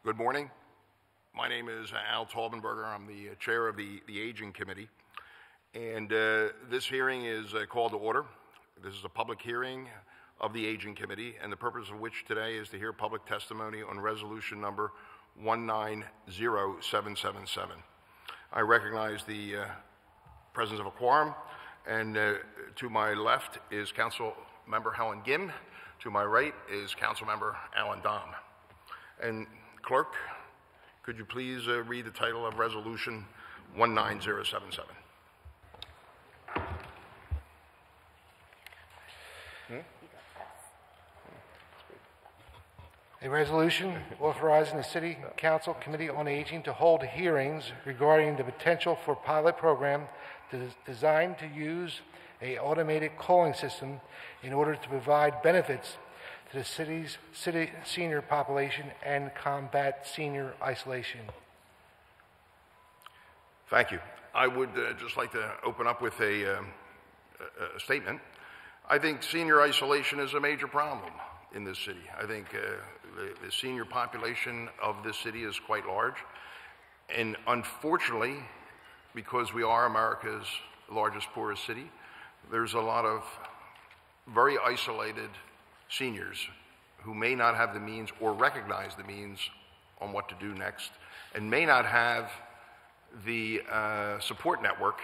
Good morning. My name is Al Taubenberger. I'm the chair of the Aging Committee. And this hearing is called to order. This is a public hearing of the Aging Committee, and the purpose of which today is to hear public testimony on resolution number 190777. I recognize the presence of a quorum, and to my left is Council Member Helen Gim. To my right is Council Member Alan Dom. And Clerk, could you please read the title of resolution 19077? A resolution authorizing the City Council Committee on Aging to hold hearings regarding the potential for a pilot program designed to use an automated calling system in order to provide benefits to the city's senior population and combat senior isolation. Thank you. I would just like to open up with a statement. I think senior isolation is a major problem in this city. I think the senior population of this city is quite large. And unfortunately, because we are America's largest, poorest city, there's a lot of very isolated seniors who may not have the means or recognize the means on what to do next, and may not have the support network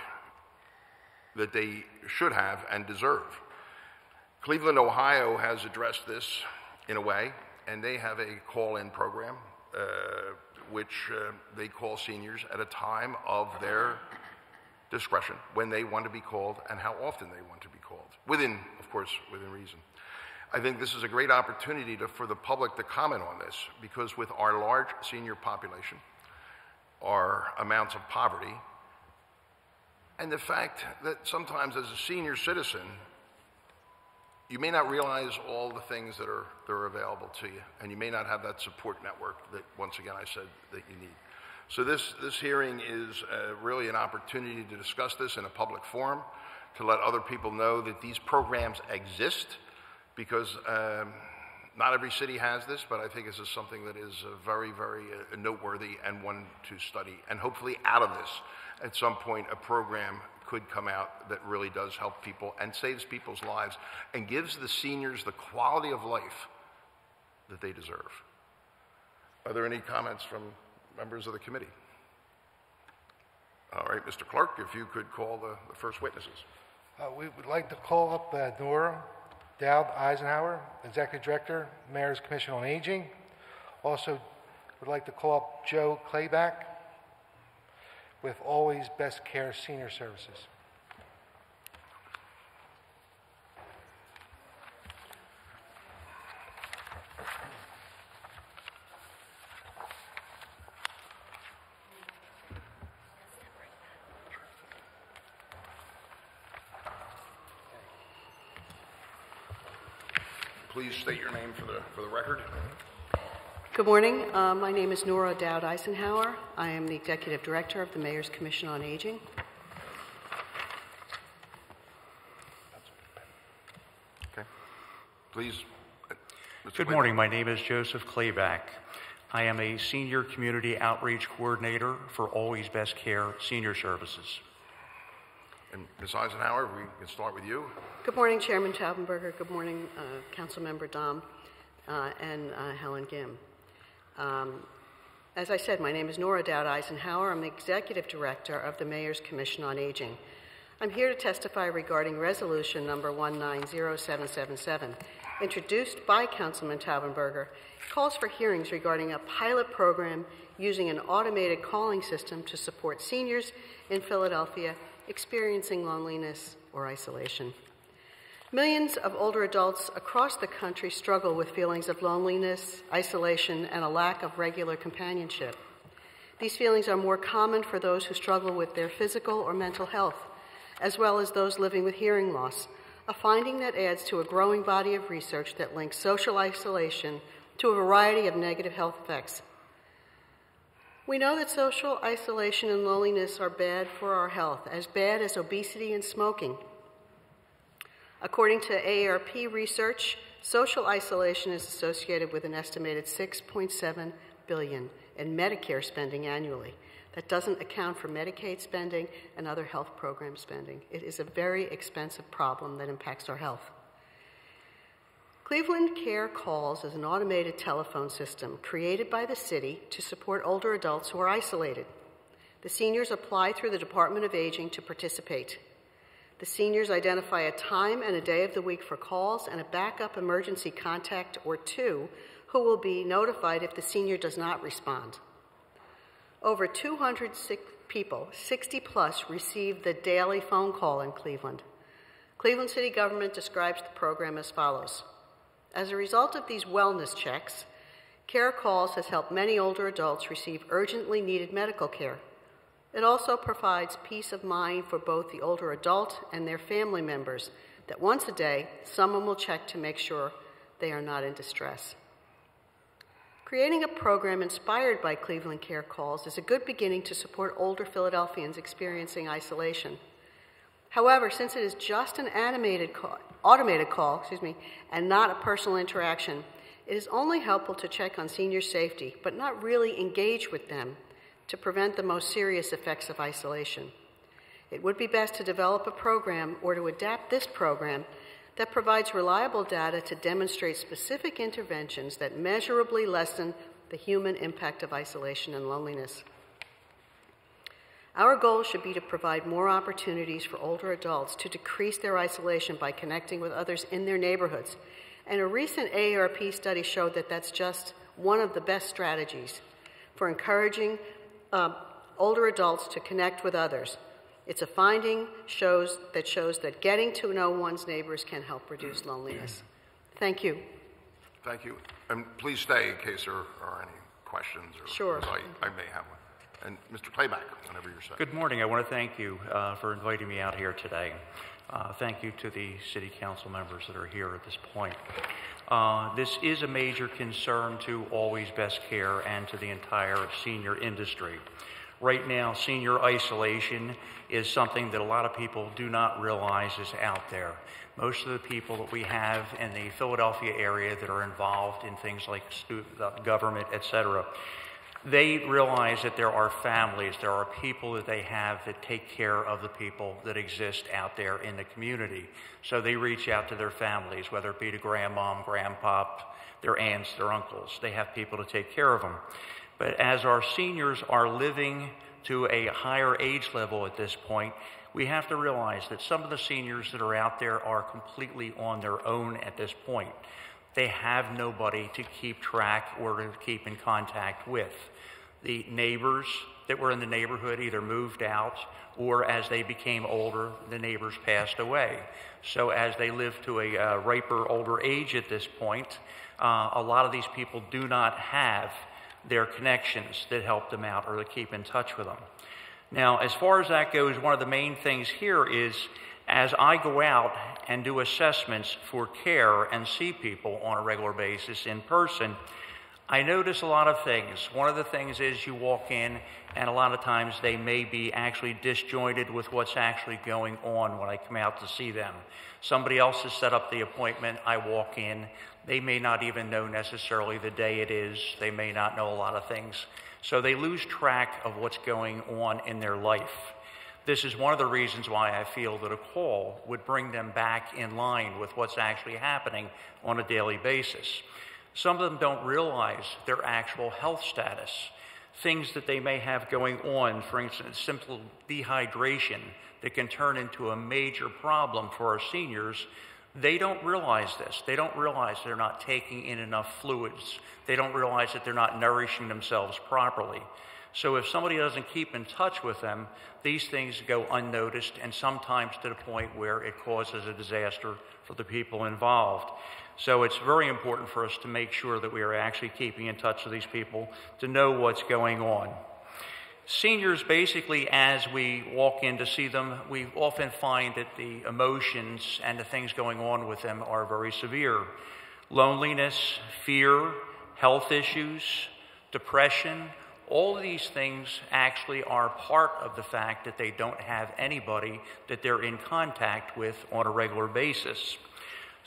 that they should have and deserve. Cleveland, Ohio has addressed this in a way, and they have a call-in program which they call seniors at a time of their discretion when they want to be called and how often they want to be called, within reason. I think this is a great opportunity for the public to comment on this, because with our large senior population, our amounts of poverty, and the fact that sometimes as a senior citizen, you may not realize all the things that are available to you, and you may not have that support network that, once again, I said that you need. So this hearing is really an opportunity to discuss this in a public forum, to let other people know that these programs exist, because not every city has this, but I think this is something that is very, very noteworthy and one to study. And hopefully out of this, at some point, a program could come out that really does help people and saves people's lives and gives the seniors the quality of life that they deserve. Are there any comments from members of the committee? All right, Mr. Clerk, if you could call the first witnesses. We would like to call up Nora Dowd Eisenhower, Executive Director, Mayor's Commission on Aging. Also, would like to call up Joe Clayback with Always Best Care Senior Services. Please state your name for the record. Good morning. My name is Nora Dowd Eisenhower. I am the Executive Director of the Mayor's Commission on Aging. Okay. Please. Good morning. My name is Joseph Clayback. I am a Senior Community Outreach Coordinator for Always Best Care Senior Services. And Ms. Eisenhower, we can start with you. Good morning, Chairman Taubenberger. Good morning, Council Member Dom and Helen Gim. As I said, my name is Nora Dowd Eisenhower. I'm the Executive Director of the Mayor's Commission on Aging. I'm here to testify regarding resolution number 190777, introduced by Councilman Taubenberger. It calls for hearings regarding a pilot program using an automated calling system to support seniors in Philadelphia experiencing loneliness or isolation. Millions of older adults across the country struggle with feelings of loneliness, isolation, and a lack of regular companionship. These feelings are more common for those who struggle with their physical or mental health, as well as those living with hearing loss, a finding that adds to a growing body of research that links social isolation to a variety of negative health effects. We know that social isolation and loneliness are bad for our health, as bad as obesity and smoking. According to AARP research, social isolation is associated with an estimated $6.7 billion in Medicare spending annually. That doesn't account for Medicaid spending and other health program spending. It is a very expensive problem that impacts our health. Cleveland Care Calls is an automated telephone system created by the city to support older adults who are isolated. The seniors apply through the Department of Aging to participate. The seniors identify a time and a day of the week for calls and a backup emergency contact or two who will be notified if the senior does not respond. Over 200 people, 60 plus, receive the daily phone call in Cleveland. Cleveland City government describes the program as follows. As a result of these wellness checks, Care Calls has helped many older adults receive urgently needed medical care. It also provides peace of mind for both the older adult and their family members that once a day, someone will check to make sure they are not in distress. Creating a program inspired by Cleveland Care Calls is a good beginning to support older Philadelphians experiencing isolation. However, since it is just an automated call, and not a personal interaction, it is only helpful to check on senior safety, but not really engage with them to prevent the most serious effects of isolation. It would be best to develop a program or to adapt this program that provides reliable data to demonstrate specific interventions that measurably lessen the human impact of isolation and loneliness. Our goal should be to provide more opportunities for older adults to decrease their isolation by connecting with others in their neighborhoods. And a recent AARP study showed that that's just one of the best strategies for encouraging older adults to connect with others. It's a finding shows that getting to know one's neighbors can help reduce loneliness. Thank you. Thank you. And please stay in case there are any questions. Or sure. I may have one. And Mr. Clayback, whenever you're set. Good morning. I want to thank you for inviting me out here today. Thank you to the city council members that are here at this point. This is a major concern to Always Best Care and to the entire senior industry. Right now, senior isolation is something that a lot of people do not realize is out there. Most of the people that we have in the Philadelphia area that are involved in things like government, etc., they realize that there are families, there are people that they have that take care of the people that exist out there in the community. So they reach out to their families, whether it be to grandmom, grandpop, their aunts, their uncles. They have people to take care of them. But as our seniors are living to a higher age level at this point, we have to realize that some of the seniors that are out there are completely on their own at this point. They have nobody to keep track or to keep in contact with. The neighbors that were in the neighborhood either moved out or as they became older, the neighbors passed away. So as they live to a riper, older age at this point, a lot of these people do not have their connections that help them out or that keep in touch with them. Now, as far as that goes, one of the main things here is as I go out and do assessments for care and see people on a regular basis in person, I notice a lot of things. One of the things is you walk in and a lot of times they may be actually disjointed with what's actually going on when I come out to see them. Somebody else has set up the appointment, I walk in, they may not even know necessarily the day it is, they may not know a lot of things. So they lose track of what's going on in their life. This is one of the reasons why I feel that a call would bring them back in line with what's actually happening on a daily basis. Some of them don't realize their actual health status, things that they may have going on, for instance, simple dehydration that can turn into a major problem for our seniors. They don't realize this. They don't realize they're not taking in enough fluids. They don't realize that they're not nourishing themselves properly. So if somebody doesn't keep in touch with them, these things go unnoticed and sometimes to the point where it causes a disaster for the people involved. So it's very important for us to make sure that we are actually keeping in touch with these people to know what's going on. Seniors, basically, as we walk in to see them, we often find that the emotions and the things going on with them are very severe. Loneliness, fear, health issues, depression, all of these things actually are part of the fact that they don't have anybody that they're in contact with on a regular basis.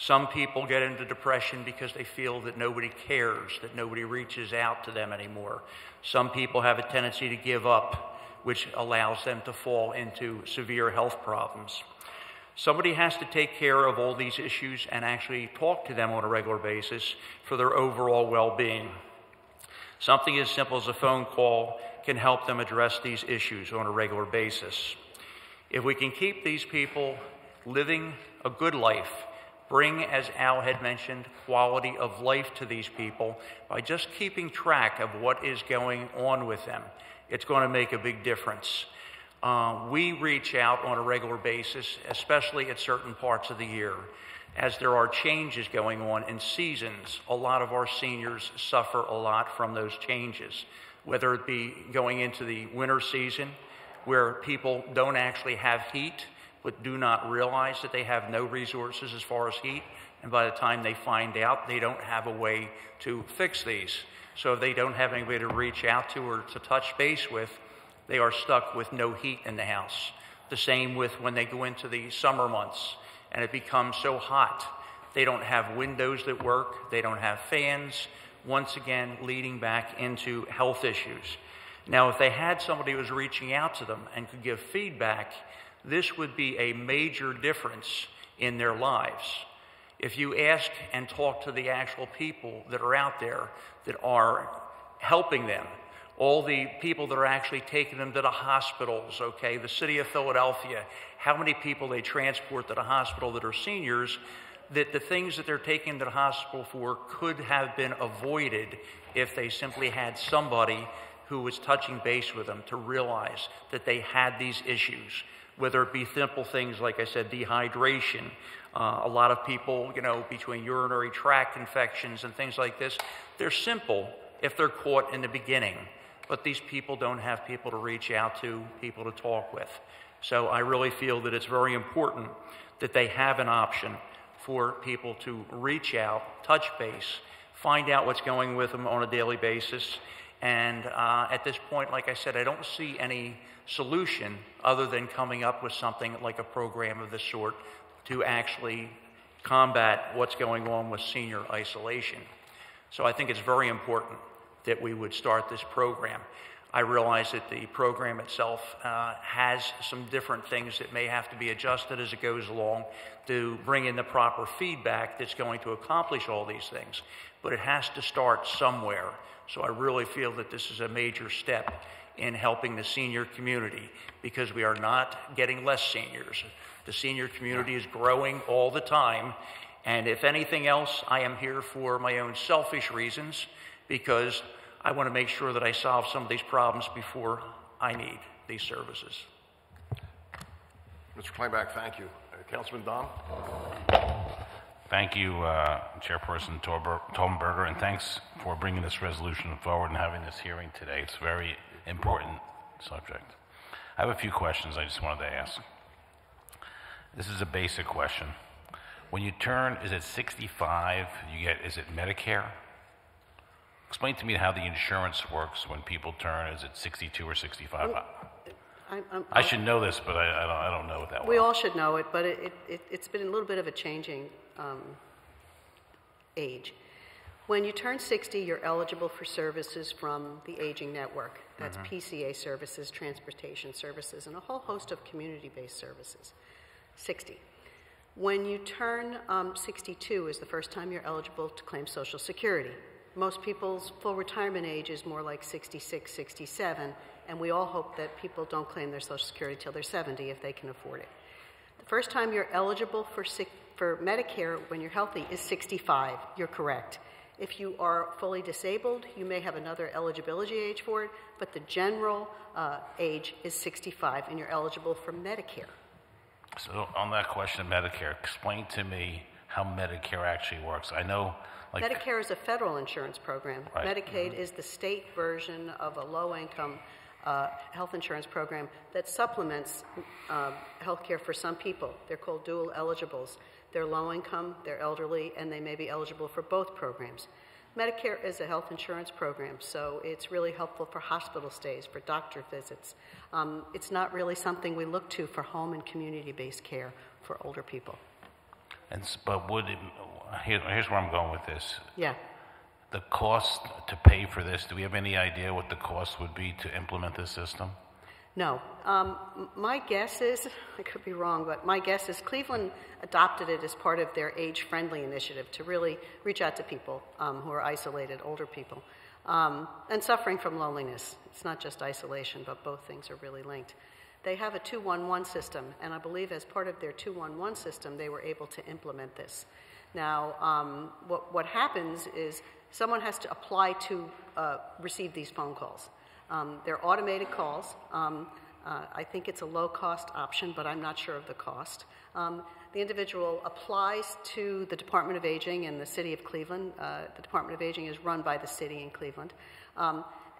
Some people get into depression because they feel that nobody cares, that nobody reaches out to them anymore. Some people have a tendency to give up, which allows them to fall into severe health problems. Somebody has to take care of all these issues and actually talk to them on a regular basis for their overall well-being. Something as simple as a phone call can help them address these issues on a regular basis. If we can keep these people living a good life, bring, as Al had mentioned, quality of life to these people by just keeping track of what is going on with them, it's going to make a big difference. We reach out on a regular basis, especially at certain parts of the year. As there are changes going on in seasons, a lot of our seniors suffer a lot from those changes, whether it be going into the winter season where people don't actually have heat but do not realize that they have no resources as far as heat, and by the time they find out, they don't have a way to fix these. So if they don't have anybody to reach out to or to touch base with, they are stuck with no heat in the house. The same with when they go into the summer months and it becomes so hot. They don't have windows that work, they don't have fans, once again leading back into health issues. Now, if they had somebody who was reaching out to them and could give feedback, this would be a major difference in their lives. If you ask and talk to the actual people that are out there that are helping them, all the people that are actually taking them to the hospitals, okay, the city of Philadelphia, how many people they transport to the hospital that are seniors, that the things that they're taking to the hospital for could have been avoided if they simply had somebody who was touching base with them to realize that they had these issues, whether it be simple things, like I said, dehydration. A lot of people, between urinary tract infections and things like this, they're simple if they're caught in the beginning, but these people don't have people to reach out to, people to talk with. So I really feel that it's very important that they have an option for people to reach out, touch base, find out what's going with them on a daily basis. And at this point, like I said, I don't see any solution other than coming up with something like a program of this sort to actually combat what's going on with senior isolation. So I think it's very important that we would start this program. I realize that the program itself has some different things that may have to be adjusted as it goes along to bring in the proper feedback that's going to accomplish all these things. But it has to start somewhere. So I really feel that this is a major step in helping the senior community, because we are not getting less seniors. The senior community is growing all the time. And if anything else, I am here for my own selfish reasons, because I want to make sure that I solve some of these problems before I need these services. Mr. Kleinbach, thank you. Councilman Dom? Thank you, Chairperson Tollenberger, and thanks for bringing this resolution forward and having this hearing today. It's a very important subject. I have a few questions I just wanted to ask. This is a basic question. When you turn, is it 65, is it Medicare? Explain to me how the insurance works when people turn. Is it 62 or 65? I should know this, but I don't know it that well. We all should know it, but it's been a little bit of a changing age. When you turn 60, you're eligible for services from the Aging Network. That's PCA services, transportation services, and a whole host of community-based services. 60. When you turn 62 is the first time you're eligible to claim Social Security. Most people's full retirement age is more like 66, 67, and we all hope that people don't claim their Social Security till they're 70 if they can afford it. The first time you're eligible for Medicare when you're healthy is 65. You're correct. If you are fully disabled, you may have another eligibility age for it, but the general age is 65, and you're eligible for Medicare. So on that question of Medicare, explain to me how Medicare actually works. I know, Medicare is a federal insurance program. Right. Medicaid is the state version of a low-income health insurance program that supplements health care for some people. They're called dual eligibles. They're low-income, they're elderly, and they may be eligible for both programs. Medicare is a health insurance program, so it's really helpful for hospital stays, for doctor visits. It's not really something we look to for home and community-based care for older people. But here's where I'm going with this. Yeah. The cost to pay for this, do we have any idea what the cost would be to implement this system? No. My guess is, I could be wrong, but my guess is Cleveland adopted it as part of their age-friendly initiative to really reach out to people who are isolated, older people, and suffering from loneliness. It's not just isolation, but both things are really linked. They have a 211 system, and I believe as part of their 211 system, they were able to implement this. Now, what happens is someone has to apply to receive these phone calls. They're automated calls. I think it's a low-cost option, but I'm not sure of the cost. The individual applies to the Department of Aging in the city of Cleveland. The Department of Aging is run by the city in Cleveland.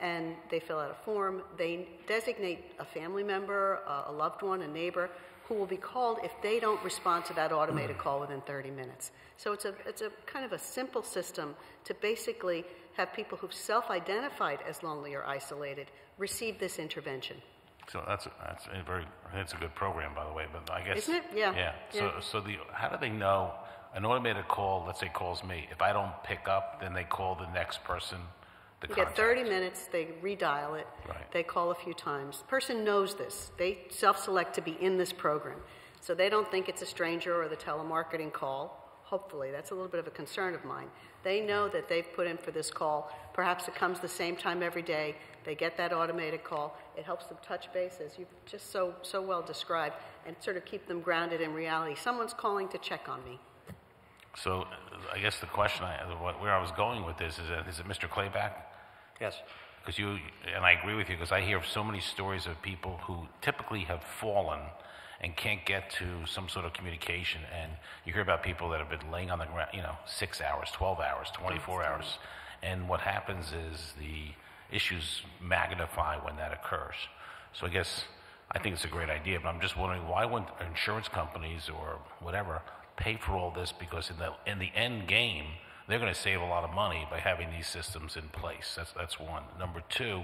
And they fill out a form. They designate a family member, a loved one, a neighbor, who will be called if they don't respond to that automated call within 30 minutes. So it's a kind of a simple system to basically have people who've self-identified as lonely or isolated receive this intervention. So that's a good program, by the way. But I guess isn't it? Yeah. Yeah. So how do they know an automated call? Let's say calls me. If I don't pick up, then they call the next person. You get 30 minutes, they redial it, right. They call a few times. The person knows this. They self-select to be in this program. So they don't think it's a stranger or the telemarketing call. Hopefully, that's a little bit of a concern of mine. They know that they've put in for this call. Perhaps it comes the same time every day. They get that automated call. It helps them touch base, as you've just so well described, and sort of keep them grounded in reality. Someone's calling to check on me. So I guess the question, where I was going with this is it Mr. Clayback? Yes. Because and I agree with you, because I hear of so many stories of people who typically have fallen and can't get to some sort of communication. And you hear about people that have been laying on the ground, 6 hours, 12 hours, 24 hours. And what happens is the issues magnify when that occurs. So I think it's a great idea, but I'm just wondering, why wouldn't insurance companies or whatever pay for all this? Because in the end game, they're going to save a lot of money by having these systems in place. That's one. Number two,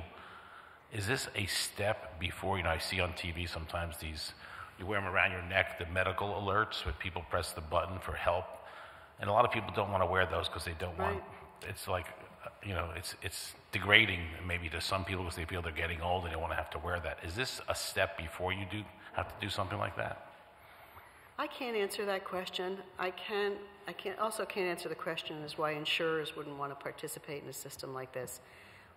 is this a step before, I see on TV sometimes you wear them around your neck, the medical alerts, where people press the button for help. And a lot of people don't want to wear those because they don't want, it's like, it's degrading maybe to some people because they feel they're getting old and they don't want to have to wear that. Is this a step before you have to do something like that? I can't answer that question. I also can't answer the question as why insurers wouldn't want to participate in a system like this.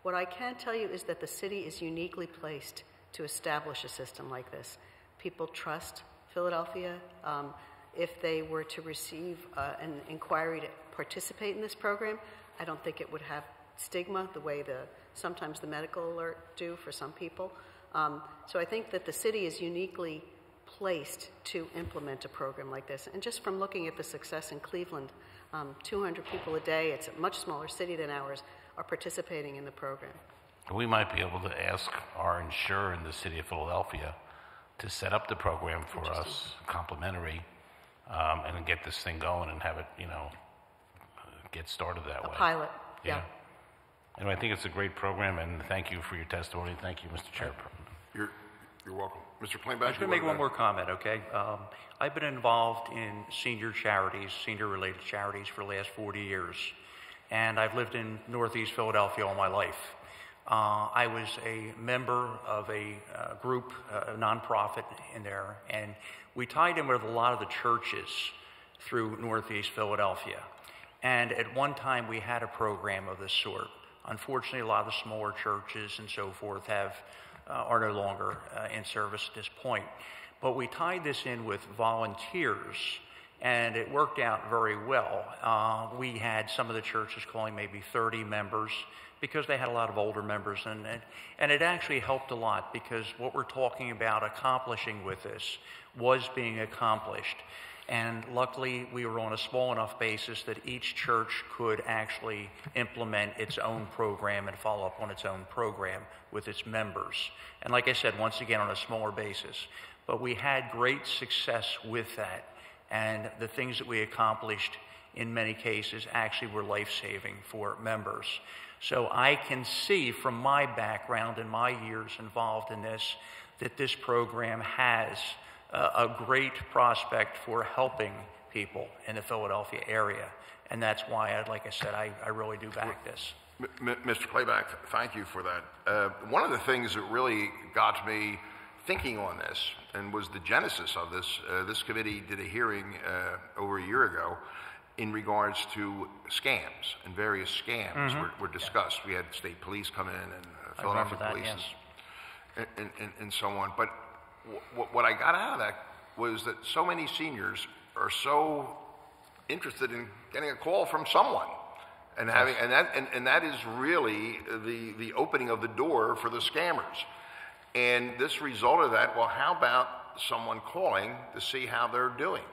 What I can tell you is that the city is uniquely placed to establish a system like this. People trust Philadelphia. If they were to receive an inquiry to participate in this program, I don't think it would have stigma the way sometimes the medical alert do for some people. So I think that the city is uniquely placed to implement a program like this. And just from looking at the success in Cleveland, 200 people a day, it's a much smaller city than ours, are participating in the program. We might be able to ask our insurer in the city of Philadelphia to set up the program for us, complimentary, and then get this thing going and have it, get started that way. A pilot, yeah. Anyway, I think it's a great program, and thank you for your testimony. Thank you, Mr. Chairman. You're welcome. Mr. Plainback, I'm just going to make one more comment, okay? I've been involved in senior-related charities for the last 40 years, and I've lived in Northeast Philadelphia all my life. I was a member of a group, a nonprofit in there, and we tied in with a lot of the churches through Northeast Philadelphia. And at one time, we had a program of this sort. Unfortunately, a lot of the smaller churches and so forth are no longer in service at this point. But we tied this in with volunteers, and it worked out very well. We had some of the churches calling maybe 30 members because they had a lot of older members, and it actually helped a lot because what we're talking about accomplishing with this was being accomplished. And luckily, we were on a small enough basis that each church could actually implement its own program and follow up on its own program with its members. And like I said, once again, on a smaller basis. But we had great success with that. And the things that we accomplished in many cases actually were life-saving for members. So I can see from my background and my years involved in this that this program has a great prospect for helping people in the Philadelphia area. And that's why, like I said, I really do back this. Mr. Clayback, thank you for that. One of the things that really got me thinking on this, and was the genesis of this, this committee did a hearing over a year ago in regards to scams, and various scams were discussed. We had state police come in, and Philadelphia police, yes. and so on. But what I got out of that was that so many seniors are so interested in getting a call from someone, and having, and that is really the opening of the door for the scammers. And this result of that, well, how about someone calling to see how they're doing?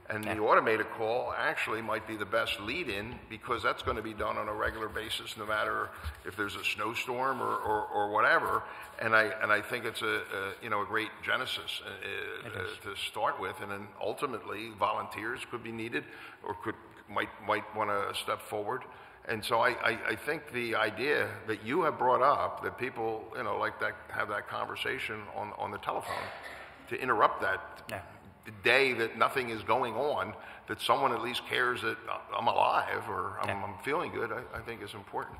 And the automated call actually might be the best lead-in, because that's going to be done on a regular basis, no matter if there's a snowstorm or whatever. And I think it's a great genesis to start with, and then ultimately volunteers could be needed, or might want to step forward. And so I think the idea that you have brought up, that people like that, have that conversation on the telephone, to interrupt that day that nothing is going on, that someone at least cares that I'm alive or I'm feeling good, I think is important.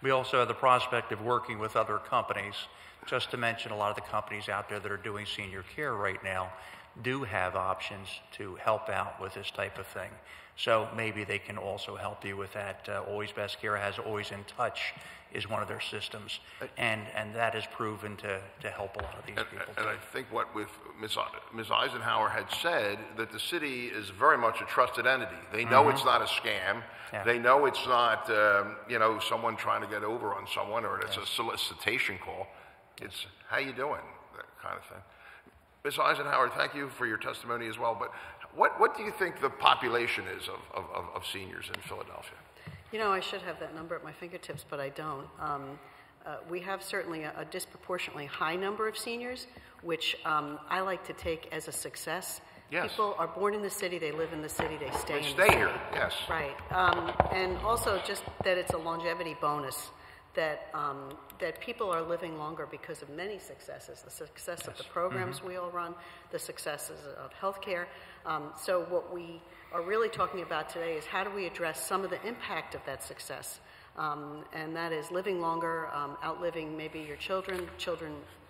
We also have the prospect of working with other companies. Just to mention, a lot of the companies out there that are doing senior care right now do have options to help out with this type of thing. So maybe they can also help you with that. Always Best Care has Always in Touch is one of their systems, and that is proven to help a lot of these people. And I think what with Ms. Eisenhower had said, that the city is very much a trusted entity. They know it's not a scam. Yeah. They know it's not someone trying to get over on someone, or it's a solicitation call. It's how you doing, that kind of thing. Ms. Eisenhower, thank you for your testimony as well. But what do you think the population is of seniors in Philadelphia? I should have that number at my fingertips, but I don't. We have certainly a disproportionately high number of seniors, which I like to take as a success. Yes. People are born in the city, they live in the city, they stay in the city. They stay here, yes. Right. And also just that it's a longevity bonus, that people are living longer because of many successes, the success of the programs we all run, the successes of healthcare. So what we are really talking about today is how do we address some of the impact of that success, and that is living longer, outliving maybe your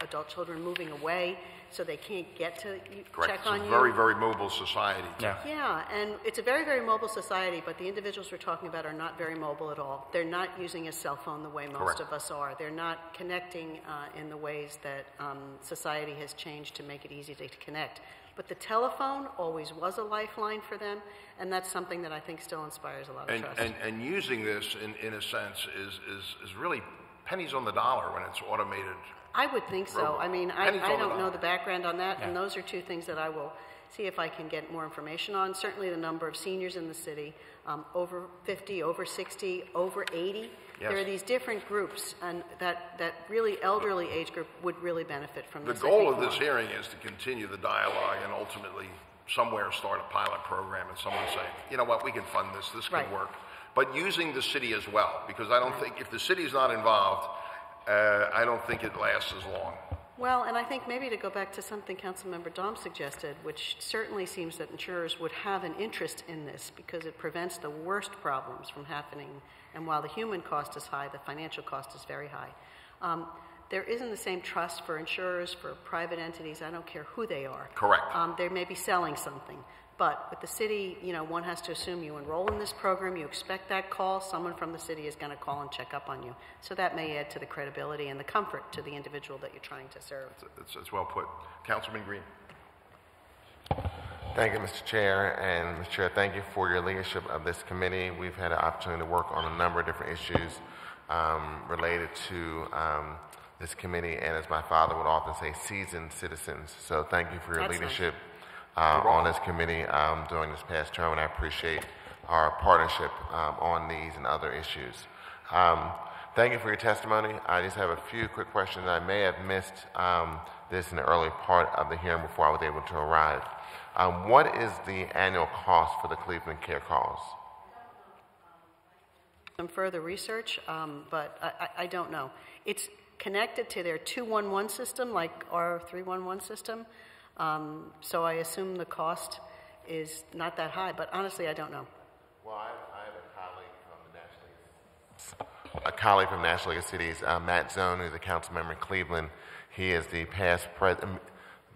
adult children moving away so they can't get to check on you. It's a very, very mobile society. Yeah, and it's a very, very mobile society, but the individuals we're talking about are not very mobile at all. They're not using a cell phone the way most of us are. They're not connecting in the ways that society has changed to make it easy to connect. But the telephone always was a lifeline for them, and that's something that I think still inspires a lot of trust. And using this, in a sense, is really pennies on the dollar when it's automated. I would think so. I mean, I don't know the background on that, and those are two things that I will see if I can get more information on. Certainly the number of seniors in the city, over 50, over 60, over 80. Yes. There are these different groups, and that really elderly age group would really benefit from this. The goal of this hearing is to continue the dialogue and ultimately somewhere start a pilot program, and someone say, you know what, we can fund this, this can work. But using the city as well, because I don't think, if the city's not involved, I don't think it lasts as long. Well, and I think maybe to go back to something Councilmember Dahm suggested, which certainly seems that insurers would have an interest in this because it prevents the worst problems from happening. And while the human cost is high, the financial cost is very high. There isn't the same trust for insurers, for private entities. I don't care who they are. Correct. They may be selling something. But with the city, one has to assume you enroll in this program, you expect that call, someone from the city is going to call and check up on you. So that may add to the credibility and the comfort to the individual that you're trying to serve. It's well put. Councilman Green. Thank you, Mr. Chair. And Mr. Chair, thank you for your leadership of this committee. We've had an opportunity to work on a number of different issues related to this committee, and as my father would often say, seasoned citizens. So thank you for your leadership. On this committee during this past term, and I appreciate our partnership on these and other issues. Thank you for your testimony. I just have a few quick questions. I may have missed this in the early part of the hearing before I was able to arrive. What is the annual cost for the Cleveland Care Calls? Some further research, but I don't know. It's connected to their 211 system, like our 311 system. So I assume the cost is not that high, but honestly, I don't know. Well, I have a colleague from National League of Cities, Matt Zone, who's a council member in Cleveland. He is the past president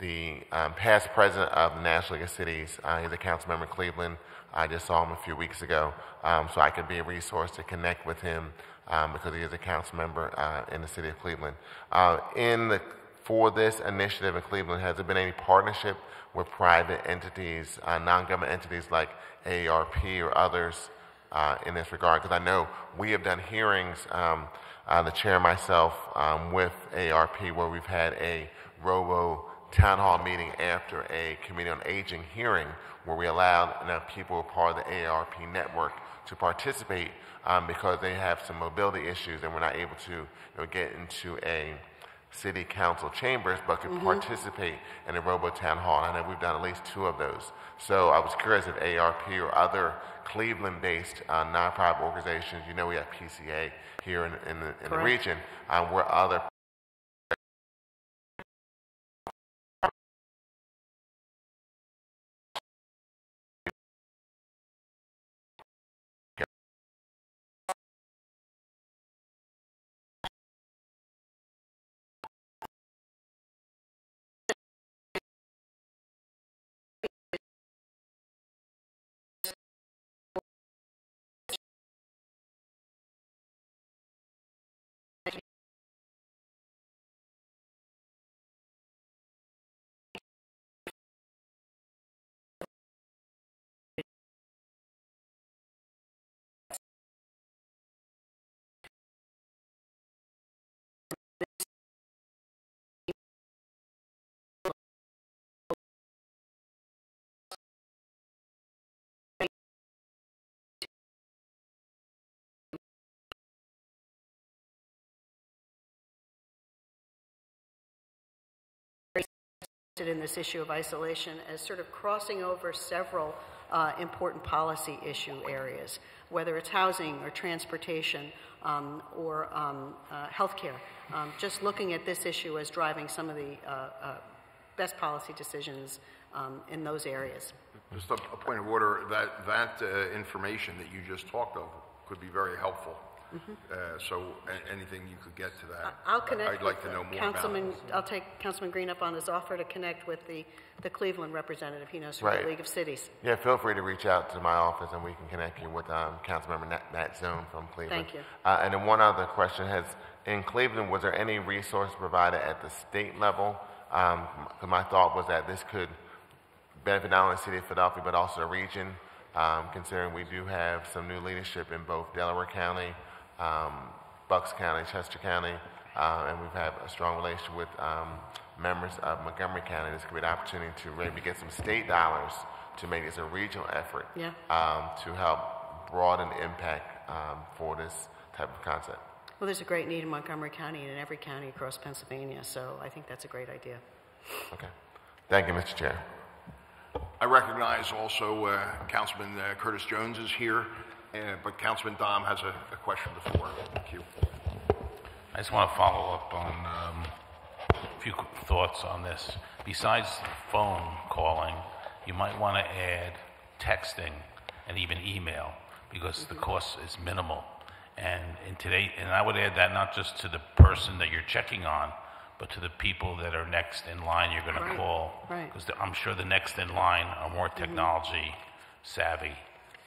of the National League of Cities. He's a council member in Cleveland. I just saw him a few weeks ago, so I could be a resource to connect with him because he is a council member in the city of Cleveland. For this initiative in Cleveland, has there been any partnership with private entities, non-government entities like AARP or others in this regard? Because I know we have done hearings, the chair and myself, with AARP, where we've had a robo town hall meeting after a Committee on Aging hearing, where we allowed people who are part of the AARP network to participate because they have some mobility issues and we're not able to get into a city council chambers, but could participate in a robo town hall. And I know we've done at least 2 of those. So I was curious if AARP or other Cleveland-based nonprofit organizations, we have PCA here in the region, where other in this issue of isolation as sort of crossing over several important policy issue areas, whether it's housing or transportation or healthcare. Just looking at this issue as driving some of the best policy decisions in those areas. Just a point of order, that information that you just talked of could be very helpful. So anything you could get to that, I'll connect. I'd like to know more Councilman, about it. I'll take Councilman Green up on his offer to connect with the Cleveland representative. He knows from Right. the League of Cities. Yeah, feel free to reach out to my office and we can connect you with Councilmember Matt Zone from Cleveland. Thank you. And then one other question in Cleveland, was there any resource provided at the state level? 'Cause my thought was that this could benefit not only the city of Philadelphia, but also the region, considering we do have some new leadership in both Delaware County, Bucks County, Chester County, and we've had a strong relationship with members of Montgomery County. This could be an opportunity to maybe get some state dollars to make this a regional effort to help broaden the impact for this type of concept. Well, there's a great need in Montgomery County and in every county across Pennsylvania, so I think that's a great idea. Okay. Thank you, Mr. Chair. I recognize also Councilman Curtis Jones is here, but Councilman Dom has a question before. Thank you. I just want to follow up on a few thoughts on this. Besides phone calling, you might want to add texting and even email because the cost is minimal. And I would add that not just to the person that you're checking on, but to the people that are next in line you're going to call. Right. Because I'm sure the next in line are more technology savvy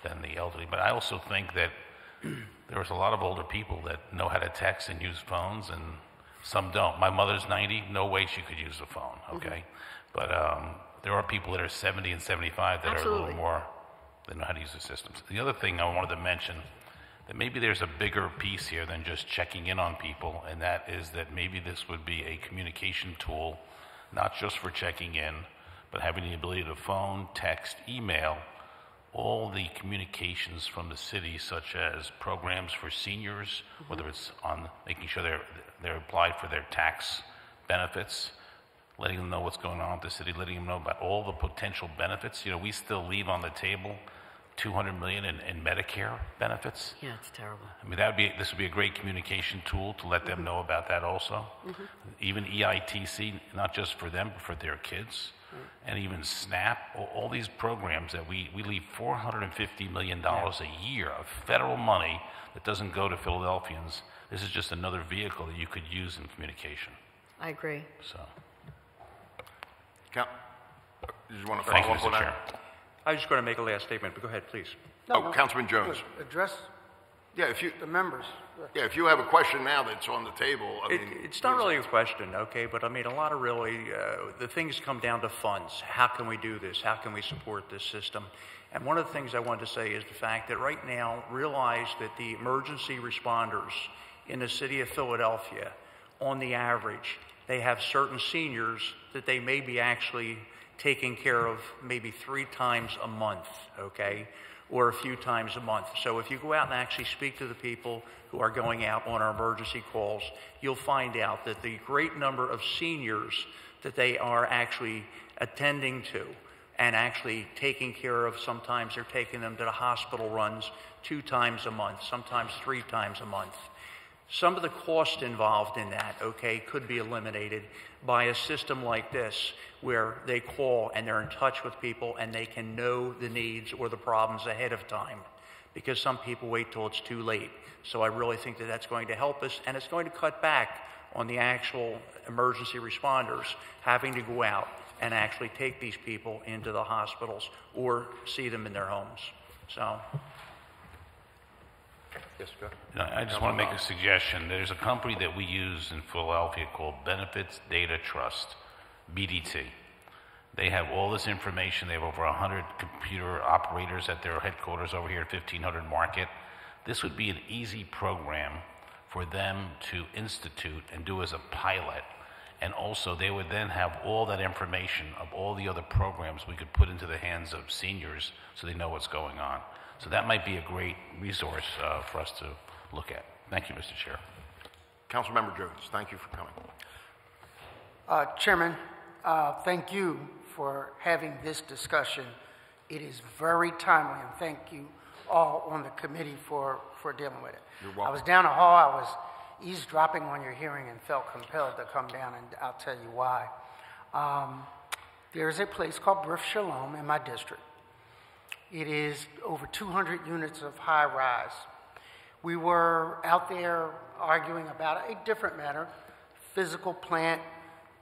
than the elderly. But I also think that there's a lot of older people that know how to text and use phones, and some don't. My mother's 90, no way she could use a phone, okay? But there are people that are 70 and 75 that are a little more, that know how to use the systems. The other thing I wanted to mention, that maybe there's a bigger piece here than just checking in on people, and that is that maybe this would be a communication tool, not just for checking in, but having the ability to phone, text, email, all the communications from the city, such as programs for seniors, whether it's on making sure they're applied for their tax benefits, letting them know what's going on with the city, letting them know about all the potential benefits. We still leave on the table $200 million in Medicare benefits. Yeah, it's terrible. I mean, this would be a great communication tool to let them know about that also. Even EITC, not just for them, but for their kids. And even SNAP, all these programs that we leave $450 million a year of federal money that doesn't go to Philadelphians. This is just another vehicle that you could use in communication. I agree. So, Did you want to thank you, follow up on Mr. that? Chair. I was just going to make a last statement, but go ahead, please. Councilman Jones. Address Yeah, if you the members. if you have a question now that's on the table, I mean, It's not really a question, okay, but I mean, a lot of really, the things come down to funds. How can we do this? How can we support this system? And one of the things I wanted to say is the fact that right now, realize that the emergency responders in the city of Philadelphia, on the average, they have certain seniors that they may be actually taking care of maybe 3 times a month, okay, or a few times a month. So if you go out and actually speak to the people who are going out on our emergency calls, you'll find out that the great number of seniors that they are actually attending to and actually taking care of, sometimes they're taking them to the hospital runs 2 times a month, sometimes 3 times a month. Some of the cost involved in that, okay, could be eliminated by a system like this where they call and they're in touch with people and they can know the needs or the problems ahead of time, because some people wait till it's too late. So I really think that that's going to help us, and it's going to cut back on the actual emergency responders having to go out and actually take these people into the hospitals or see them in their homes. So. yes, go ahead. You know, I just want to make a suggestion. There's a company that we use in Philadelphia called Benefits Data Trust, BDT. They have all this information. They have over 100 computer operators at their headquarters over here at 1500 Market. This would be an easy program for them to institute and do as a pilot. And also, they would then have all that information of all the other programs we could put into the hands of seniors so they know what's going on. So that might be a great resource for us to look at. Thank you, Mr. Chair. Councilmember Jones, thank you for coming. Chairman, thank you for having this discussion. It is very timely, and thank you all on the committee for dealing with it. You're welcome. I was down the hall, I was eavesdropping on your hearing and felt compelled to come down, and I'll tell you why. There's a place called Brith Shalom in my district. It is over 200 units of high rise. We were out there arguing about a different matter, physical plant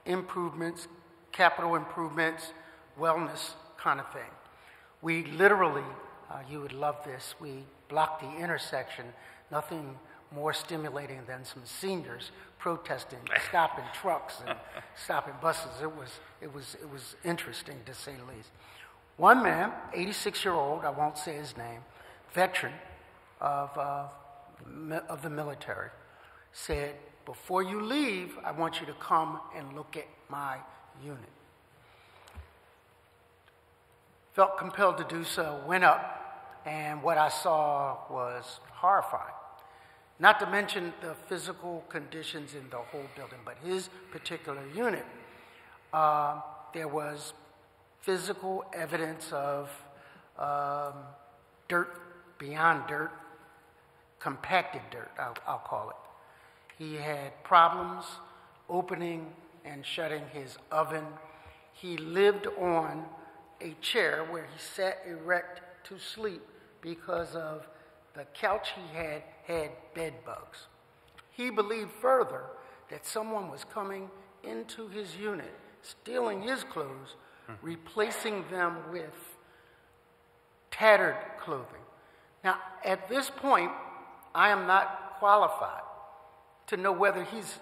improvements, capital improvements, wellness kind of thing. We literally, you would love this, we blocked the intersection, nothing more stimulating than some seniors protesting, stopping trucks and stopping buses. It was interesting, to say the least. One man, 86-year-old, I won't say his name, veteran of the military, said, "Before you leave, I want you to come and look at my unit." Felt compelled to do so, went up, and what I saw was horrifying. Not to mention the physical conditions in the whole building, but his particular unit, there was physical evidence of dirt, beyond dirt, compacted dirt, I'll call it. He had problems opening and shutting his oven. He lived on a chair where he sat erect to sleep because of the couch he had bed bugs. He believed further that someone was coming into his unit, stealing his clothes, replacing them with tattered clothing. Now, at this point, I am not qualified to know whether he's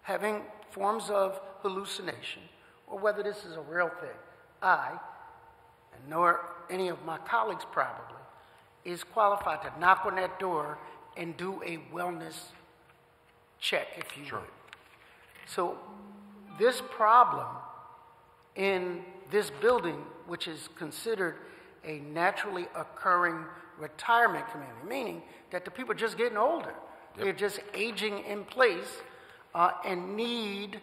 having forms of hallucination or whether this is a real thing. I, and nor any of my colleagues probably, is qualified to knock on that door and do a wellness check, if you would. So this problem in this building, which is considered a naturally occurring retirement community, meaning that the people are just getting older. Yep. They're just aging in place and need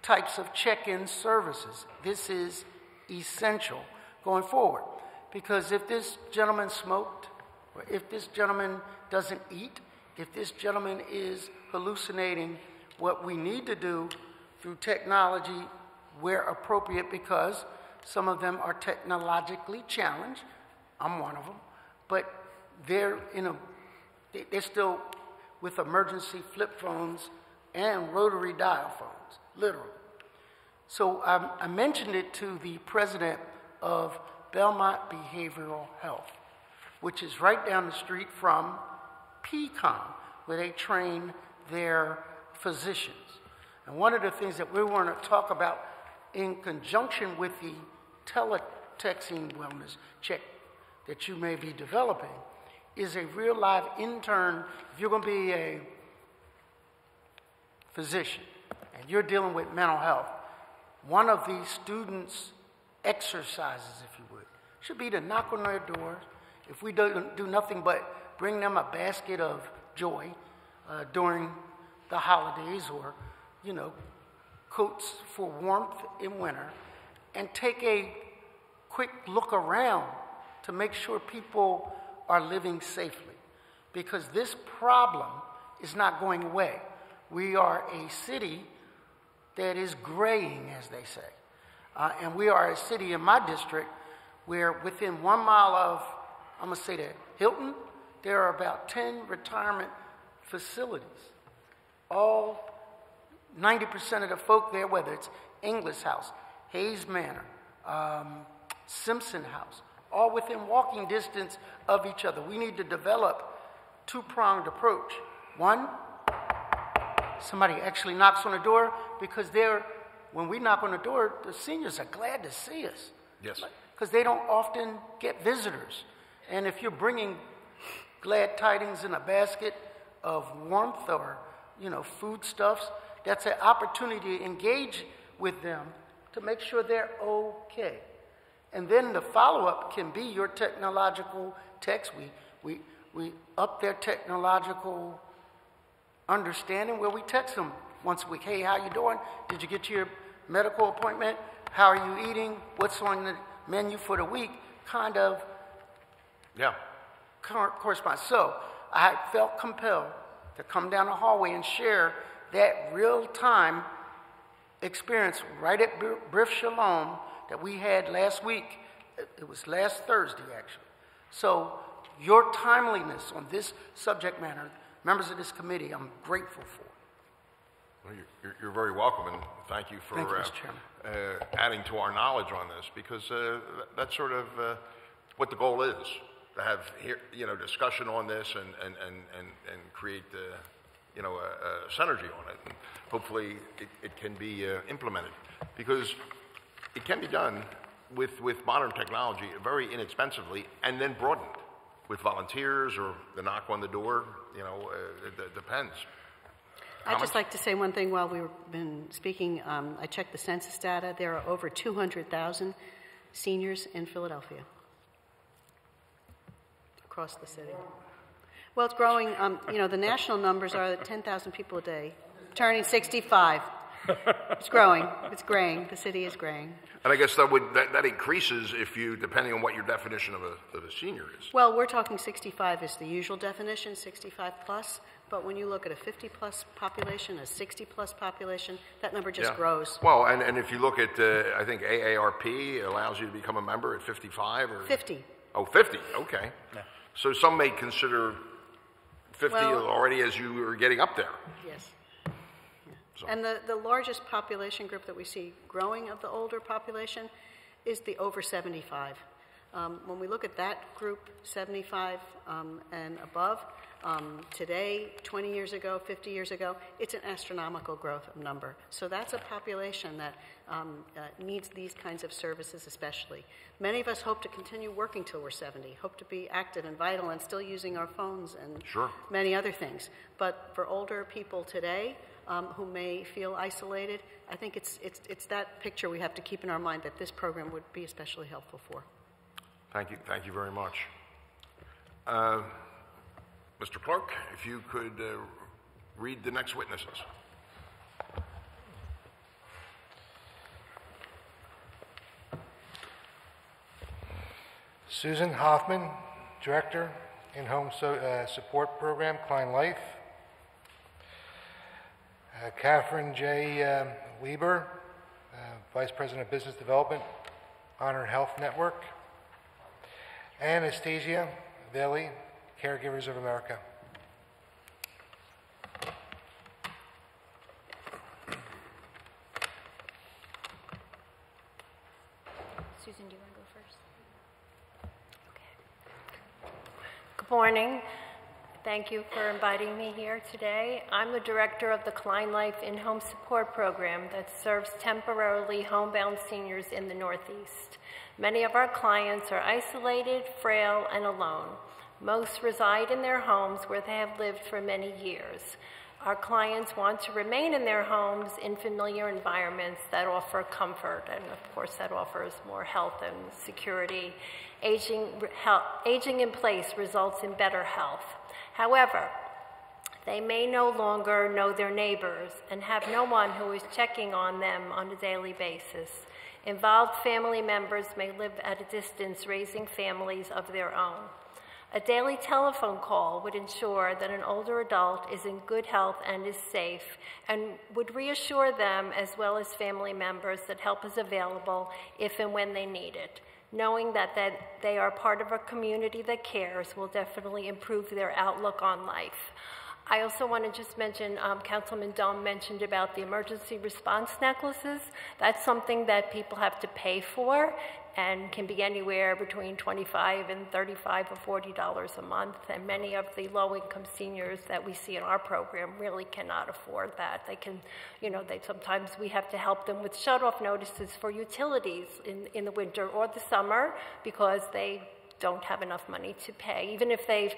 types of check-in services. This is essential going forward. Because if this gentleman smoked, or if this gentleman doesn't eat, if this gentleman is hallucinating, what we need to do through technology where appropriate, because some of them are technologically challenged, I'm one of them, but they're still with emergency flip phones and rotary dial phones, literally. So I mentioned it to the president of Belmont Behavioral Health, which is right down the street from PCOM, where they train their physicians. And one of the things that we want to talk about in conjunction with the teletexting wellness check that you may be developing is a real live intern. If you're going to be a physician and you're dealing with mental health, one of the students' exercises, if you would, should be to knock on their doors. If we don't do nothing but bring them a basket of joy during the holidays, or, coats for warmth in winter, and take a quick look around to make sure people are living safely. Because this problem is not going away. We are a city that is graying, as they say. And we are a city in my district where within 1 mile of, I'm going to say that, Hilton, there are about 10 retirement facilities. All 90% of the folk there, whether it's English House, Hayes Manor, Simpson House, all within walking distance of each other. We need to develop two-pronged approach. One, somebody actually knocks on the door, because when we knock on the door, the seniors are glad to see us. Yes. Because they don't often get visitors. And if you're bringing glad tidings in a basket of warmth or, foodstuffs, that's an opportunity to engage with them to make sure they're okay. And then the follow-up can be your technological text. We up their technological understanding where we text them once a week. Hey, how you doing? Did you get to your medical appointment? How are you eating? What's on the menu for the week? Kind of correspond. So I felt compelled to come down the hallway and share that real-time experience right at Brief Shalom that we had last week. It was last Thursday, actually. So your timeliness on this subject matter, members of this committee, I'm grateful for. Well, you're very welcome, and thank you for Mr. Chairman. adding to our knowledge on this, because that's sort of what the goal is, to have discussion on this and create a synergy on it. And hopefully it can be implemented, because it can be done with modern technology very inexpensively, and then broadened with volunteers or the knock on the door. It depends. I'd just like to say one thing while we've been speaking. I checked the census data. There are over 200,000 seniors in Philadelphia, across the city. Well, it's growing. The national numbers are 10,000 people a day, turning 65. It's growing. It's graying. The city is graying. And I guess that increases depending on what your definition of a senior is. Well, we're talking 65 is the usual definition, 65 plus. But when you look at a 50 plus population, a 60 plus population, that number just grows. Well, and if you look at, I think AARP allows you to become a member at 55 or 50. Oh, 50. Okay. Yeah. So some may consider 50 already as you are getting up there. Yes. So. And the largest population group that we see growing of the older population is the over 75. When we look at that group, 75 and above, today, 20 years ago, 50 years ago, it's an astronomical growth number. So that's a population that needs these kinds of services especially. Many of us hope to continue working till we're 70, hope to be active and vital and still using our phones and many other things. But for older people today, who may feel isolated, I think it's that picture we have to keep in our mind that this program would be especially helpful for. Thank you very much. Mr. Clerk, if you could read the next witnesses. Susan Hoffman, Director, In-Home Support Program, Klein Life. Catherine J. Weber, Vice President of Business Development, Honor Health Network. Anastasia Veli, Caregivers of America. Susan, do you want to go first? Okay. Good morning. Thank you for inviting me here today. I'm the director of the Klein Life In-Home Support Program that serves temporarily homebound seniors in the Northeast. Many of our clients are isolated, frail, and alone. Most reside in their homes where they have lived for many years. Our clients want to remain in their homes in familiar environments that offer comfort, and of course that offers more health and security. Aging in place results in better health. However, they may no longer know their neighbors and have no one who is checking on them on a daily basis. Involved family members may live at a distance, raising families of their own. A daily telephone call would ensure that an older adult is in good health and is safe, and would reassure them as well as family members that help is available if and when they need it. Knowing that they are part of a community that cares will definitely improve their outlook on life. I also want to just mention, Councilman Dome mentioned about the emergency response necklaces. That's something that people have to pay for and can be anywhere between $25 and $35 or $40 a month. And many of the low-income seniors that we see in our program really cannot afford that. They can, sometimes we have to help them with shut-off notices for utilities in the winter or the summer because they don't have enough money to pay. Even if they've,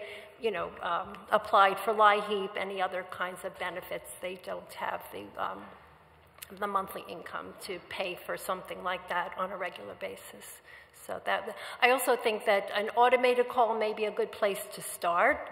applied for LIHEAP, any other kinds of benefits, they don't have the monthly income to pay for something like that on a regular basis. So I also think that an automated call may be a good place to start,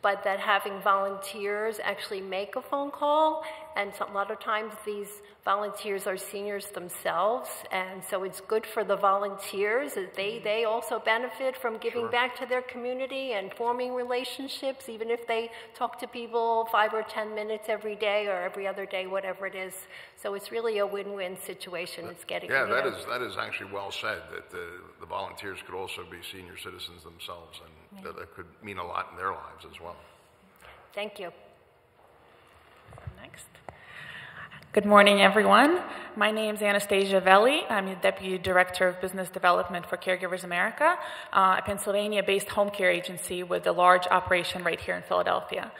but that having volunteers actually make a phone call, and a lot of times these volunteers are seniors themselves, and so it's good for the volunteers. They also benefit from giving back to their community and forming relationships, even if they talk to people 5 or 10 minutes every day or every other day, whatever it is. So it's really a win-win situation. It's getting that is actually well said, that the volunteers could also be senior citizens themselves, and that could mean a lot in their lives as well. Thank you. Next. Good morning, everyone. My name is Anastasia Veli. I'm the Deputy Director of Business Development for Caregivers America, a Pennsylvania-based home care agency with a large operation right here in Philadelphia.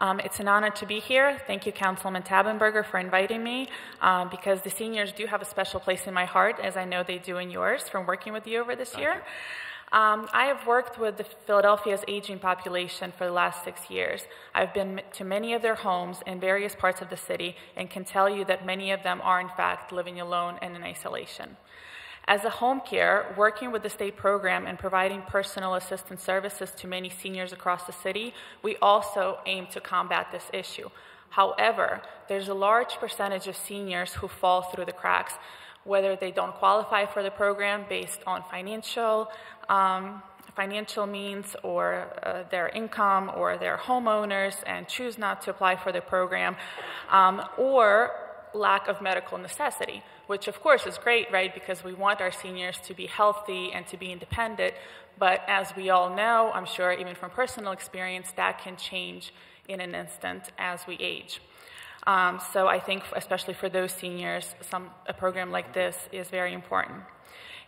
It's an honor to be here. Thank you, Councilman Tabenberger, for inviting me, because the seniors do have a special place in my heart, as I know they do in yours, from working with you over this year. I have worked with Philadelphia's aging population for the last 6 years. I've been to many of their homes in various parts of the city and can tell you that many of them are, in fact, living alone and in isolation. As a home care, working with the state program and providing personal assistance services to many seniors across the city, we also aim to combat this issue. However, there's a large percentage of seniors who fall through the cracks, whether they don't qualify for the program based on financial means or their income, or they're homeowners and choose not to apply for the program, or lack of medical necessity, which of course is great, right, because we want our seniors to be healthy and to be independent, but as we all know, I'm sure even from personal experience, that can change in an instant as we age. So I think, especially for those seniors, a program like this is very important.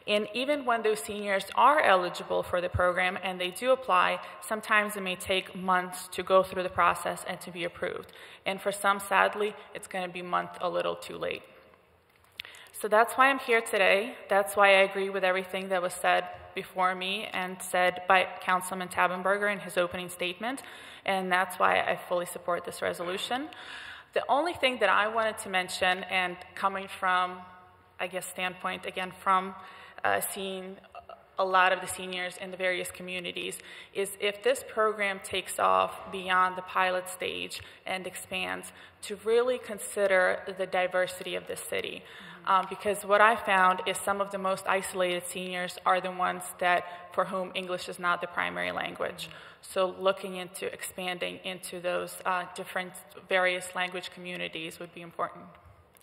And even when those seniors are eligible for the program and they do apply, sometimes it may take months to go through the process and to be approved. And for some, sadly, it's going to be a little too late. So that's why I'm here today. That's why I agree with everything that was said before me and said by Councilman Tabenberger in his opening statement. And that's why I fully support this resolution. The only thing that I wanted to mention, and coming from, standpoint, again, from seeing a lot of the seniors in the various communities is if this program takes off beyond the pilot stage and expands, to really consider the diversity of the city. Because what I found is some of the most isolated seniors are the ones for whom English is not the primary language. So looking into expanding into those different various language communities would be important.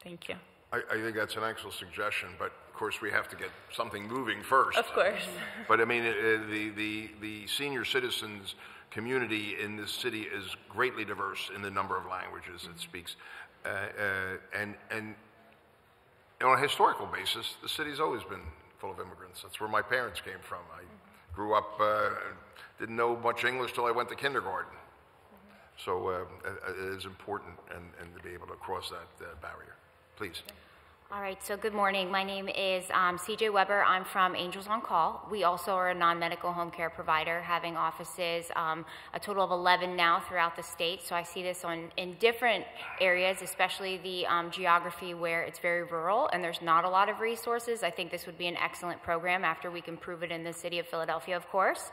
Thank you. I think that's an excellent suggestion, but of course we have to get something moving first. Of course. But I mean, the senior citizens community in this city is greatly diverse in the number of languages it speaks. And on a historical basis, the city's always been full of immigrants. That's where my parents came from. I grew up, didn't know much English till I went to kindergarten. So it is important and to be able to cross that barrier. Please. All right, so good morning. My name is CJ Weber. I'm from Angels on Call. We also are a non-medical home care provider, having offices, a total of 11 now throughout the state. So I see this in different areas, especially the geography where it's very rural and there's not a lot of resources. I think this would be an excellent program after we can prove it in the city of Philadelphia, of course.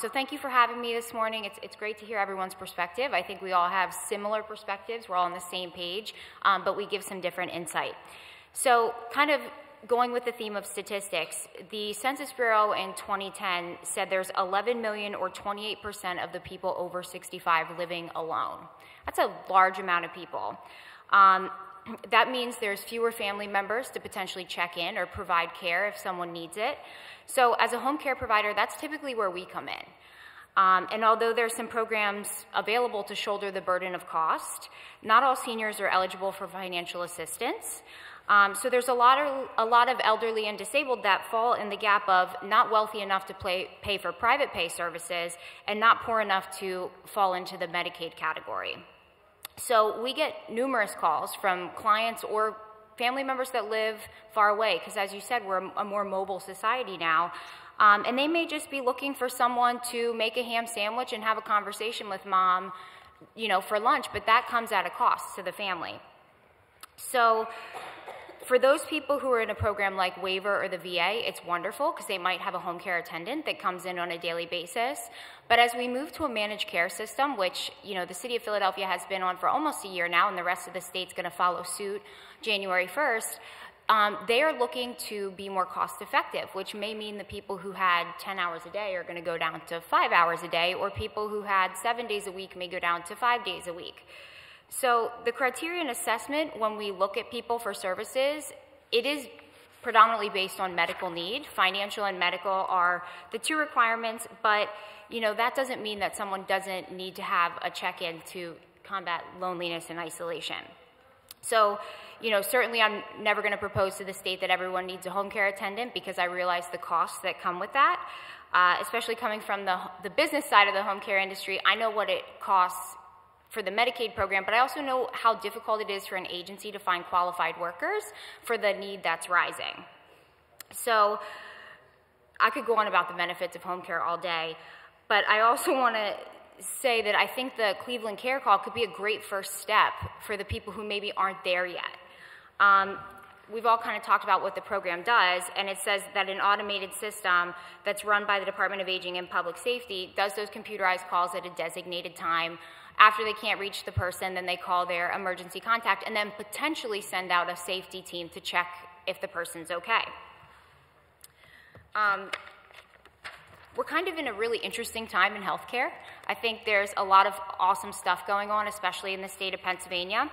So thank you for having me this morning. It's great to hear everyone's perspective. I think we all have similar perspectives. We're all on the same page, but we give some different insight. So kind of going with the theme of statistics, the Census Bureau in 2010 said there's 11 million or 28% of the people over 65 living alone. That's a large amount of people. That means there's fewer family members to potentially check in or provide care if someone needs it. So as a home care provider, that's typically where we come in. And although there's some programs available to shoulder the burden of cost, not all seniors are eligible for financial assistance. So there's a lot of elderly and disabled that fall in the gap of not wealthy enough to pay for private pay services and not poor enough to fall into the Medicaid category. So we get numerous calls from clients or family members that live far away, because as you said, we're a more mobile society now. And they may just be looking for someone to make a ham sandwich and have a conversation with mom, for lunch, but that comes at a cost to the family. So for those people who are in a program like Waiver or the VA, it's wonderful because they might have a home care attendant that comes in on a daily basis. But as we move to a managed care system, which the city of Philadelphia has been on for almost a year now, and the rest of the state's going to follow suit January 1st, they are looking to be more cost effective, which may mean the people who had 10 hours a day are going to go down to 5 hours a day, or people who had 7 days a week may go down to 5 days a week. So the criterion assessment, when we look at people for services, it is predominantly based on medical need. Financial and medical are the two requirements, but that doesn't mean that someone doesn't need to have a check-in to combat loneliness and isolation. So, certainly I'm never going to propose to the state that everyone needs a home care attendant, because I realize the costs that come with that, especially coming from the business side of the home care industry. I know what it costs for the Medicaid program, but I also know how difficult it is for an agency to find qualified workers for the need that's rising. So I could go on about the benefits of home care all day, but I also want to say that I think the Cleveland Care Call could be a great first step for the people who maybe aren't there yet. We've all kind of talked about what the program does, and it says that an automated system that's run by the Department of Aging and Public Safety does those computerized calls at a designated time. After they can't reach the person, then they call their emergency contact and then potentially send out a safety team to check if the person's okay. We're kind of in a really interesting time in healthcare. I think there's a lot of awesome stuff going on, especially in the state of Pennsylvania.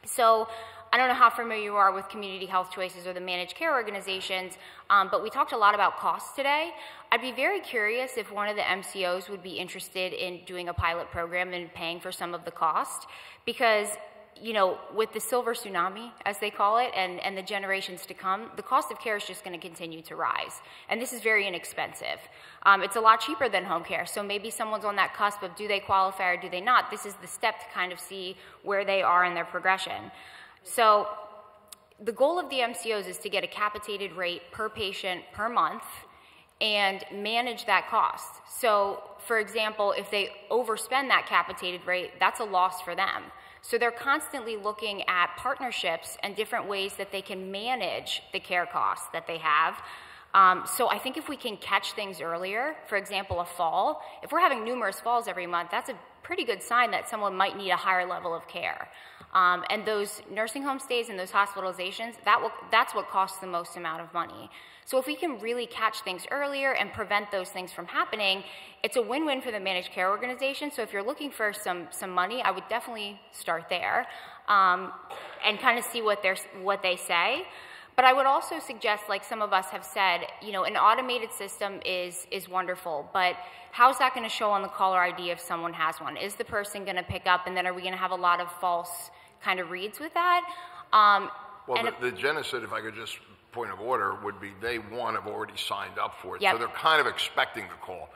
So I don't know how familiar you are with Community Health Choices or the managed care organizations, but we talked a lot about costs today. I'd be very curious if one of the MCOs would be interested in doing a pilot program and paying for some of the cost, because with the silver tsunami, as they call it, and the generations to come, the cost of care is just going to continue to rise. And this is very inexpensive. It's a lot cheaper than home care, so maybe someone's on that cusp of do they qualify or do they not. This is the step to kind of see where they are in their progression. So the goal of the MCOs is to get a capitated rate per patient per month and manage that cost. So, for example, if they overspend that capitated rate, that's a loss for them. So they're constantly looking at partnerships and different ways that they can manage the care costs that they have. So I think if we can catch things earlier, for example, a fall, if we're having numerous falls every month, that's a pretty good sign that someone might need a higher level of care. And those nursing home stays and those hospitalizations, that's what costs the most amount of money. So if we can really catch things earlier and prevent those things from happening, it's a win-win for the managed care organization. So if you're looking for some money, I would definitely start there and kind of see what they say. But I would also suggest, like some of us have said, you know, an automated system is wonderful, but how's that going to show on the caller ID if someone has one? Is the person going to pick up, and then are we going to have a lot of false kind of reads with that? Well, the genesis, if I could just point of order, would be day one have already signed up for it, Yep. so they're kind of expecting the call.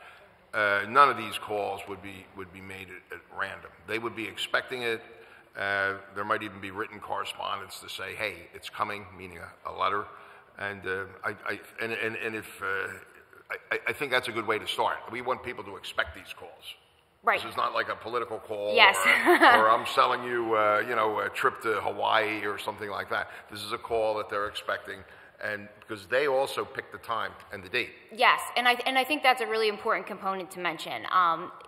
None of these calls would be made at random. They would be expecting it. There might even be written correspondence to say, "Hey, it's coming," meaning a letter. And I think that's a good way to start. We want people to expect these calls. Right. This is not like a political call, Yes. or I'm selling you, a trip to Hawaii or something like that. This is a call that they're expecting, and because they also pick the time and the date. Yes, and I think that's a really important component to mention.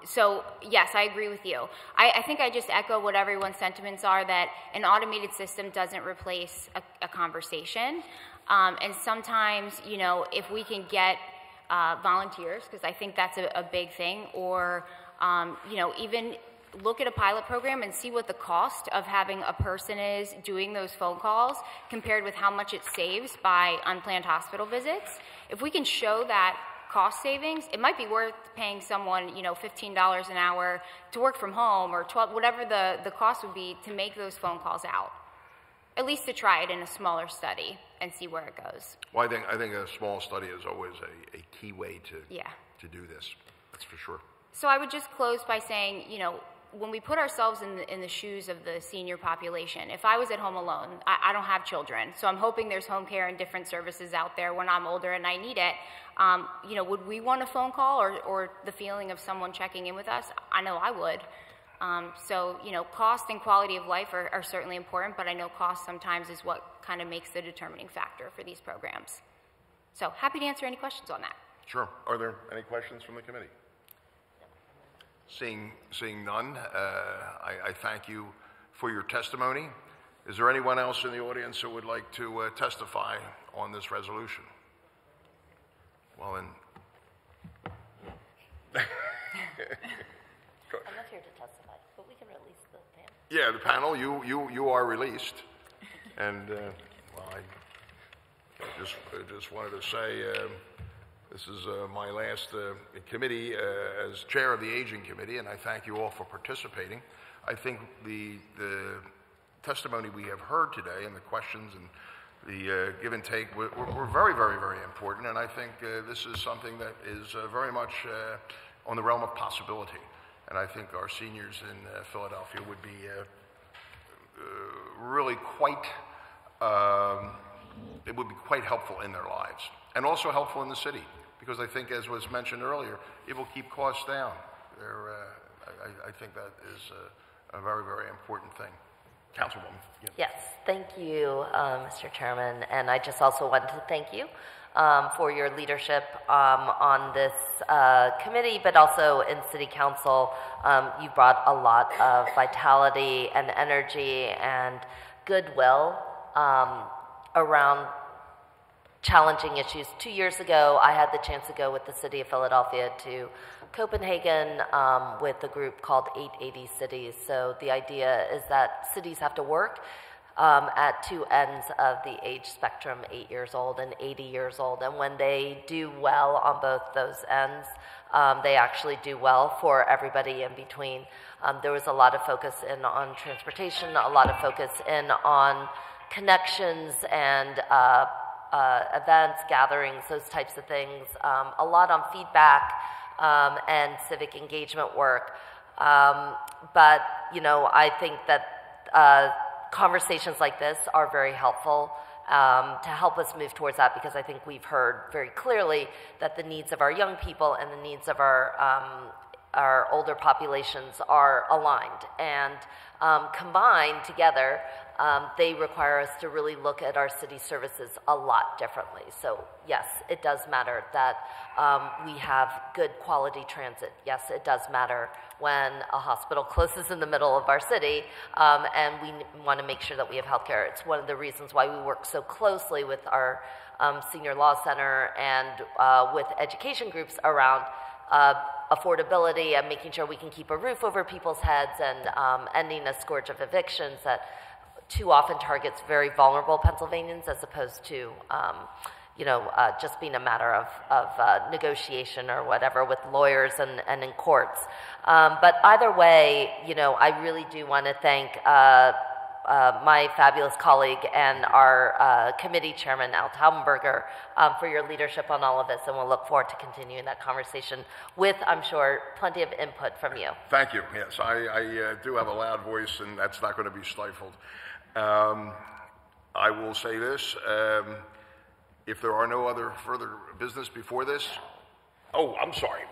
So yes, I agree with you. I think I just echo what everyone's sentiments are, that an automated system doesn't replace a conversation. And sometimes, you know, if we can get volunteers, because I think that's a big thing, or even look at a pilot program and see what the cost of having a person is doing those phone calls compared with how much it saves by unplanned hospital visits. If we can show that cost savings, it might be worth paying someone, $15 an hour to work from home, or $12, whatever the cost would be to make those phone calls out. At least to try it in a smaller study and see where it goes. Well, I think a small study is always a key way to do this. That's for sure. So I would just close by saying, when we put ourselves in the shoes of the senior population, if I was at home alone, I don't have children, so I'm hoping there's home care and different services out there when I'm older and I need it. Would we want a phone call or the feeling of someone checking in with us? I know I would. So cost and quality of life are certainly important, but I know cost sometimes is what kind of makes the determining factor for these programs. So happy to answer any questions on that. Sure. Are there any questions from the committee? Seeing none, I thank you for your testimony. Is there anyone else in the audience who would like to testify on this resolution? Well, then. I'm not here to testify, but we can release the panel. Yeah, the panel, you are released. And, I just wanted to say, this is my last committee as chair of the Aging Committee, and I thank you all for participating. I think the testimony we have heard today and the questions and the give and take were very, very, very important, and I think this is something that is very much on the realm of possibility. And I think our seniors in Philadelphia would be really quite, it would be quite helpful in their lives, and also helpful in the city, because I think, as was mentioned earlier, it will keep costs down. I think that is a very, very important thing. Councilwoman. Yes, thank you, Mr. Chairman, and I just also wanted to thank you for your leadership on this committee, but also in City Council. You brought a lot of vitality and energy and goodwill around challenging issues. 2 years ago, I had the chance to go with the City of Philadelphia to Copenhagen with a group called 880 Cities. So the idea is that cities have to work at two ends of the age spectrum, 8 years old and 80 years old. And when they do well on both those ends, they actually do well for everybody in between. There was a lot of focus on transportation, a lot of focus on connections and events, gatherings, those types of things, a lot on feedback and civic engagement work. But, I think that conversations like this are very helpful to help us move towards that, because I think we've heard very clearly that the needs of our young people and the needs of our our older populations are aligned, and combined together, they require us to really look at our city services a lot differently. So yes, it does matter that we have good quality transit. Yes, it does matter when a hospital closes in the middle of our city, and we want to make sure that we have healthcare. It's one of the reasons why we work so closely with our Senior Law Center and with education groups around affordability and making sure we can keep a roof over people's heads, and ending a scourge of evictions that too often targets very vulnerable Pennsylvanians, as opposed to just being a matter of negotiation or whatever with lawyers and in courts. But either way, I really do want to thank my fabulous colleague and our committee chairman, Al Taubenberger, for your leadership on all of this, and we'll look forward to continuing that conversation with, I'm sure, plenty of input from you. Thank you. Yes, I do have a loud voice, and that's not going to be stifled. I will say this. If there are no other further business before this, I'm sorry.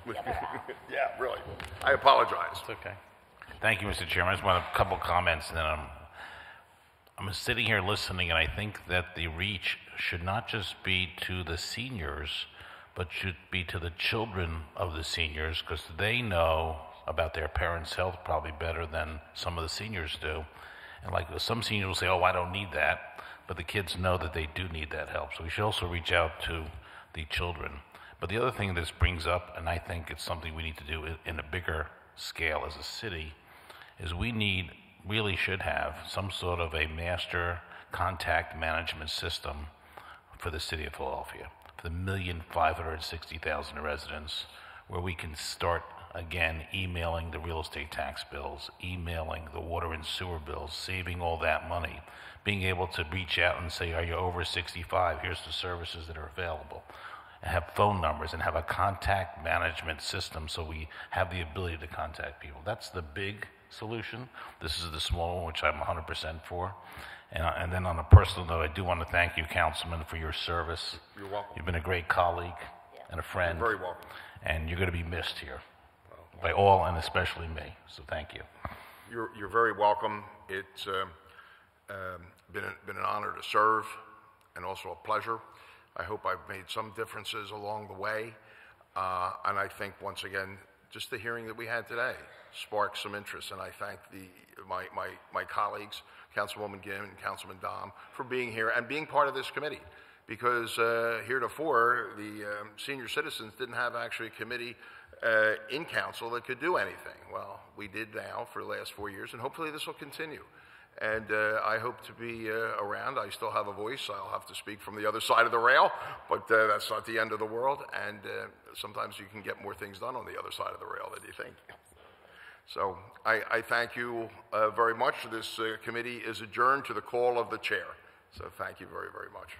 Yeah, really. I apologize. It's okay. Thank you, Mr. Chairman. I just want a couple comments, and then I'm sitting here listening, and I think that the reach should not just be to the seniors, but should be to the children of the seniors, because they know about their parents' health probably better than some of the seniors do. And like some seniors will say, oh, I don't need that, but the kids know that they do need that help. So we should also reach out to the children. But the other thing this brings up, and I think it's something we need to do in a bigger scale as a city, is we really should have some sort of a master contact management system for the city of Philadelphia, for the 1,560,000 residents, where we can start again emailing the real estate tax bills, emailing the water and sewer bills, saving all that money, being able to reach out and say, are you over 65? Here's the services that are available. And have phone numbers and have a contact management system so we have the ability to contact people. That's the big solution. This is the small one, which I'm 100% for. And then on a personal note, I do want to thank you, Councilman, for your service. You're welcome. You've been a great colleague and a friend. You're very welcome. And you're going to be missed here by all, and especially me. So thank you. You're very welcome. It's been an honor to serve, and also a pleasure. I hope I've made some differences along the way. And I think, once again, just the hearing that we had today sparked some interest, and I thank my colleagues, Councilwoman Gim and Councilman Dom, for being here and being part of this committee. Because heretofore, the senior citizens didn't have actually a committee in council that could do anything. Well, we did now for the last 4 years, and hopefully this will continue. And I hope to be around. I still have a voice. I'll have to speak from the other side of the rail, but that's not the end of the world. And sometimes you can get more things done on the other side of the rail than you think. So I thank you very much. This committee is adjourned to the call of the chair. So thank you very, very much.